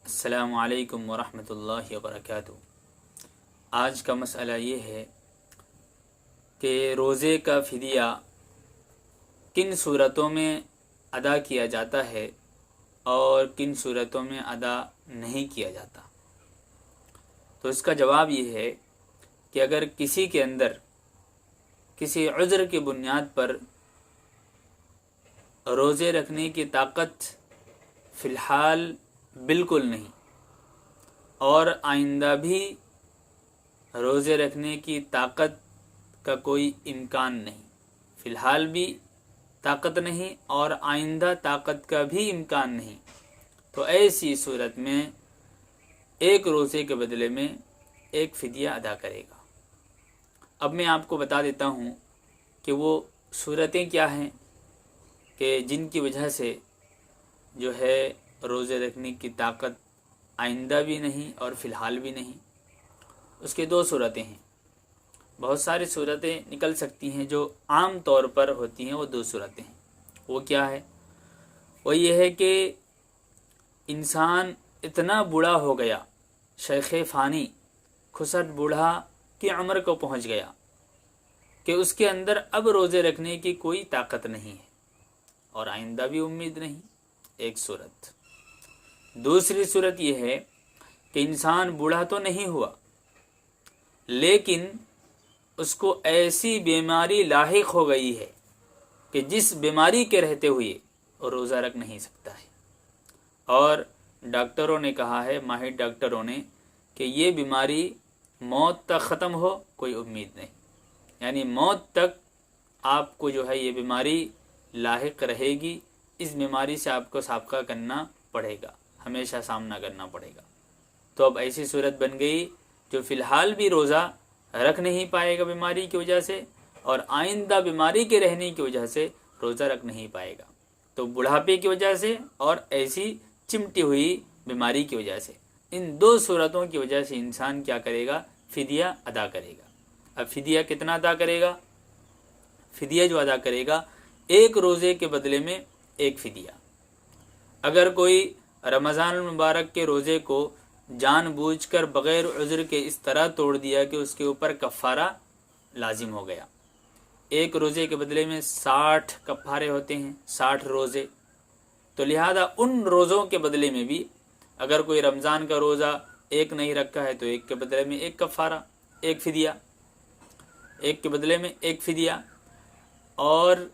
السلام علیکم ورحمۃ اللہ وبرکاتہ۔ آج کا مسئلہ یہ ہے کہ روزے کا فدیہ کن صورتوں میں ادا کیا جاتا ہے اور کن صورتوں میں ادا نہیں کیا جاتا۔ تو اس کا جواب یہ ہے کہ اگر کسی کے اندر کسی عذر کی بنیاد پر روزے رکھنے کی طاقت فی الحال بالکل نہیں اور آئندہ بھی روزے رکھنے کی طاقت کا کوئی امکان نہیں، فی الحال بھی طاقت نہیں اور آئندہ طاقت کا بھی امکان نہیں، تو ایسی صورت میں ایک روزے کے بدلے میں ایک فدیہ ادا کرے گا۔ اب میں آپ کو بتا دیتا ہوں کہ وہ صورتیں کیا ہیں کہ جن کی وجہ سے جو ہے روزے رکھنے کی طاقت آئندہ بھی نہیں اور فی الحال بھی نہیں۔ اس کے دو صورتیں ہیں، بہت ساری صورتیں نکل سکتی ہیں، جو عام طور پر ہوتی ہیں وہ دو صورتیں ہیں۔ وہ کیا ہے؟ وہ یہ ہے کہ انسان اتنا بوڑھا ہو گیا، شیخ فانی کھسٹ بوڑھا کی عمر کو پہنچ گیا کہ اس کے اندر اب روزے رکھنے کی کوئی طاقت نہیں ہے اور آئندہ بھی امید نہیں، ایک صورت۔ دوسری صورت یہ ہے کہ انسان بوڑھا تو نہیں ہوا لیکن اس کو ایسی بیماری لاحق ہو گئی ہے کہ جس بیماری کے رہتے ہوئے وہ روزہ رکھ نہیں سکتا ہے، اور ڈاکٹروں نے کہا ہے، ماہر ڈاکٹروں نے، کہ یہ بیماری موت تک ختم ہو کوئی امید نہیں، یعنی موت تک آپ کو جو ہے یہ بیماری لاحق رہے گی، اس بیماری سے آپ کو سابقہ کرنا پڑے گا، ہمیشہ سامنا کرنا پڑے گا۔ تو اب ایسی صورت بن گئی جو فی الحال بھی روزہ رکھ نہیں پائے گا بیماری کی وجہ سے، اور آئندہ بیماری کے رہنے کی وجہ سے روزہ رکھ نہیں پائے گا۔ تو بڑھاپے کی وجہ سے اور ایسی چمٹی ہوئی بیماری کی وجہ سے، ان دو صورتوں کی وجہ سے انسان کیا کرے گا؟ فدیہ ادا کرے گا۔ اب فدیہ کتنا ادا کرے گا؟ فدیہ جو ادا کرے گا، ایک روزے کے بدلے میں ایک فدیہ۔ اگر کوئی رمضان المبارک کے روزے کو جان بوجھ کر بغیر عذر کے اس طرح توڑ دیا کہ اس کے اوپر کفارہ لازم ہو گیا، ایک روزے کے بدلے میں 60 کفارے ہوتے ہیں، 60 روزے، تو لہذا ان روزوں کے بدلے میں بھی اگر کوئی رمضان کا روزہ ایک نہیں رکھا ہے تو ایک کے بدلے میں ایک کفارہ، ایک فدیہ، ایک کے بدلے میں ایک فدیہ۔ اور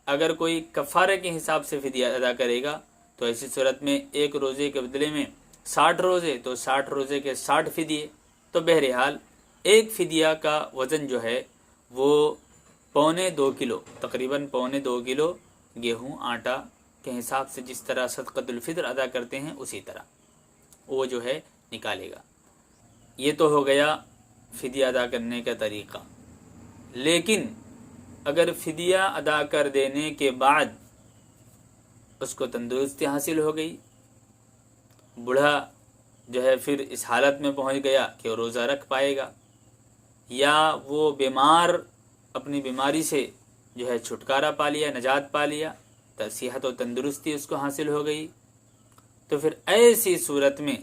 اگر کوئی کفارے کے حساب سے فدیہ ادا کرے گا تو ایسی صورت میں ایک روزے کے بدلے میں 60 روزے، تو 60 روزے کے 60 فدیے۔ تو بہرحال ایک فدیہ کا وزن جو ہے وہ 1.25 کلو، تقریباً 1.25 کلو گیہوں آٹا کے حساب سے، جس طرح صدقۃ الفطر ادا کرتے ہیں اسی طرح وہ جو ہے نکالے گا۔ یہ تو ہو گیا فدیہ ادا کرنے کا طریقہ۔ لیکن اگر فدیہ ادا کر دینے کے بعد اس کو تندرستی حاصل ہو گئی، بوڑھا جو ہے پھر اس حالت میں پہنچ گیا کہ وہ روزہ رکھ پائے گا، یا وہ بیمار اپنی بیماری سے جو ہے چھٹکارا پا لیا، نجات پا لیا، صحت و تندرستی اس کو حاصل ہو گئی، تو پھر ایسی صورت میں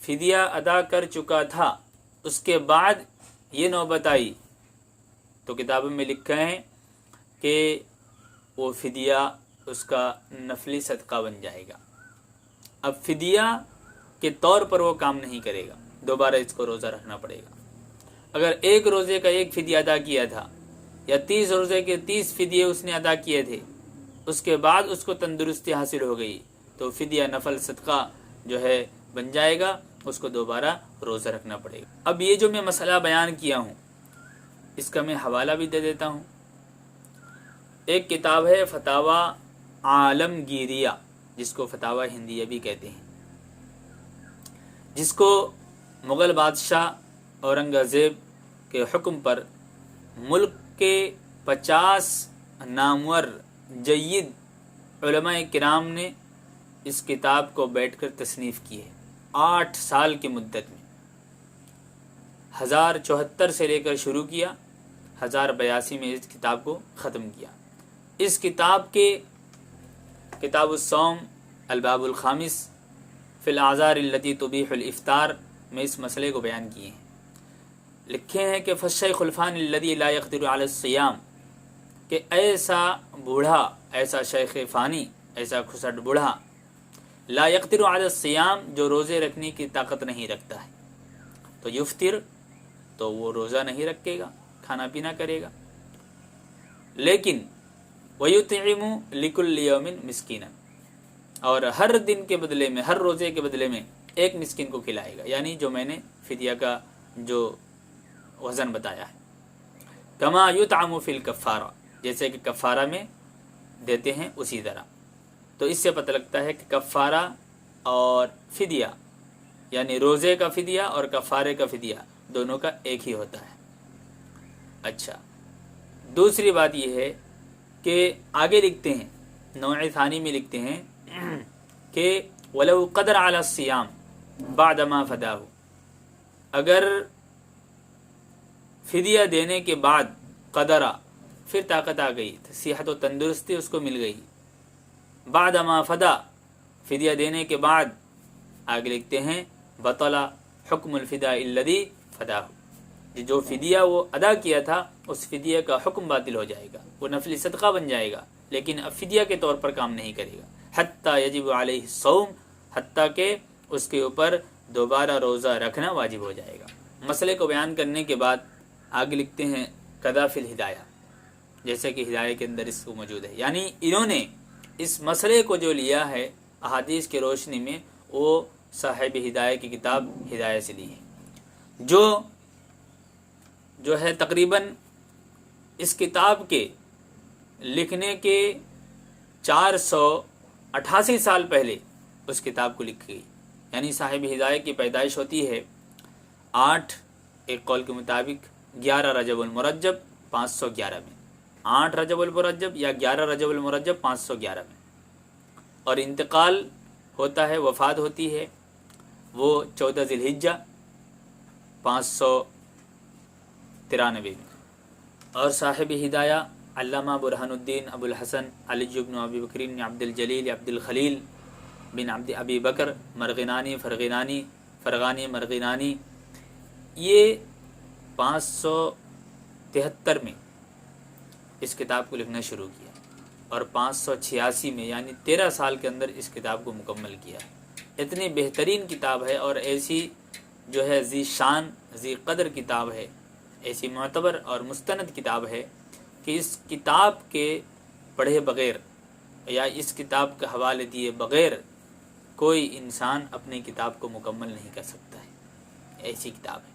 فدیہ ادا کر چکا تھا، اس کے بعد یہ نوبت آئی تو کتابوں میں لکھا ہے کہ وہ فدیہ اس کا نفلی صدقہ بن جائے گا۔ اب فدیہ کے طور پر وہ کام نہیں کرے گا، دوبارہ اس کو روزہ رکھنا پڑے گا۔ اگر ایک روزے کا ایک فدیہ ادا کیا تھا یا 30 روزے کے 30 فدیے اس نے ادا کیے تھے، اس کے بعد اس کو تندرستی حاصل ہو گئی تو فدیہ نفل صدقہ جو ہے بن جائے گا، اس کو دوبارہ روزہ رکھنا پڑے گا۔ اب یہ جو میں مسئلہ بیان کیا ہوں اس کا میں حوالہ بھی دے دیتا ہوں۔ ایک کتاب ہے فتاوی عالمگیریہ، جس کو فتاوی ہندیہ بھی کہتے ہیں، جس کو مغل بادشاہ اورنگزیب کے حکم پر ملک کے 50 نامور جید علماء کرام نے اس کتاب کو بیٹھ کر تصنیف کی ہے، 8 سال کی مدت میں، 1074 سے لے کر شروع کیا، 1082 میں اس کتاب کو ختم کیا۔ اس کتاب کے کتاب الصوم الباب الخامس فی الاعذار التی تبیح الافطار میں اس مسئلے کو بیان کیے ہیں. لکھے ہیں کہ فالشیخ الفانی الذی لا یقدر علی الصیام، کہ ایسا بوڑھا، ایسا شیخ فانی، ایسا کھسٹ بوڑھا، لا یقدر علی الصیام، جو روزے رکھنے کی طاقت نہیں رکھتا ہے، تو یفطر، تو وہ روزہ نہیں رکھے گا، کھانا پینا کرے گا. لیکن وَيُطْعِمُ لِكُلِّ يَوْمٍ مِسْكِينًا، اور ہر دن کے بدلے میں، ہر روزے کے بدلے میں ایک مسکین کو کھلائے گا، یعنی جو میں نے فدیہ کا جو وزن بتایا ہے. کما یطعم فی الکفارہ، جیسے کہ کفارہ میں دیتے ہیں اسی طرح. تو اس سے پتہ لگتا ہے کہ کفارہ اور فدیہ، یعنی روزے کا فدیہ اور کفارے کا فدیہ دونوں کا ایک ہی ہوتا ہے. اچھا، دوسری بات یہ ہے کہ آگے لکھتے ہیں، نوع ثانی میں لکھتے ہیں کہ وَلَوْ قَدَرَ عَلَى الصِّيَامِ بَعْدَمَا فَدَاهُ، اگر فدیہ دینے کے بعد قدرہ، پھر طاقت آ گئی، صحت و تندرستی اس کو مل گئی، بعدما فدا، فدیہ دینے کے بعد، آگے لکھتے ہیں بطل حکم الفداء الذی فداہ، جو فدیہ وہ ادا کیا تھا اس فدیہ کا حکم باطل ہو جائے گا، وہ نفلی صدقہ بن جائے گا، لیکن اب فدیہ کے طور پر کام نہیں کرے گا. حتیٰ یجب علیہ الصوم، حتیٰ کہ اس کے اوپر دوبارہ روزہ رکھنا واجب ہو جائے گا. مسئلے کو بیان کرنے کے بعد آگے لکھتے ہیں کذا فی الہدایہ، جیسے کہ ہدایہ کے اندر اس کو موجود ہے، یعنی انہوں نے اس مسئلے کو جو لیا ہے احادیث کی روشنی میں، وہ صاحب ہدایہ کی کتاب ہدایہ سے لی ہے، جو ہے تقریباً اس کتاب کے لکھنے کے 488 سال پہلے اس کتاب کو لکھی گئی. یعنی صاحب ہدایہ کی پیدائش ہوتی ہے 8، ایک قول کے مطابق 11 رجب المرجب 511 میں، 8 رجب المرجب یا 11 رجب المرجب 511 میں، اور انتقال ہوتا ہے، وفات ہوتی ہے وہ 14 ذی الحجہ 593 میں. اور صاحب ہدایہ علامہ برہان الدین ابو الحسن علی بن ابی بکر بن عبد الجلیل عبد الخلیل بن عبد ابی بکر مرغنانی فرغانی مرغنانی، یہ 573 میں اس کتاب کو لکھنا شروع کیا اور 586 میں، یعنی 13 سال کے اندر اس کتاب کو مکمل کیا. اتنی بہترین کتاب ہے اور ایسی جو ہے ذی شان ذی قدر کتاب ہے، ایسی معتبر اور مستند کتاب ہے کہ اس کتاب کے پڑھے بغیر یا اس کتاب کا حوالے دیے بغیر کوئی انسان اپنی کتاب کو مکمل نہیں کر سکتا ہے. ایسی کتاب ہے.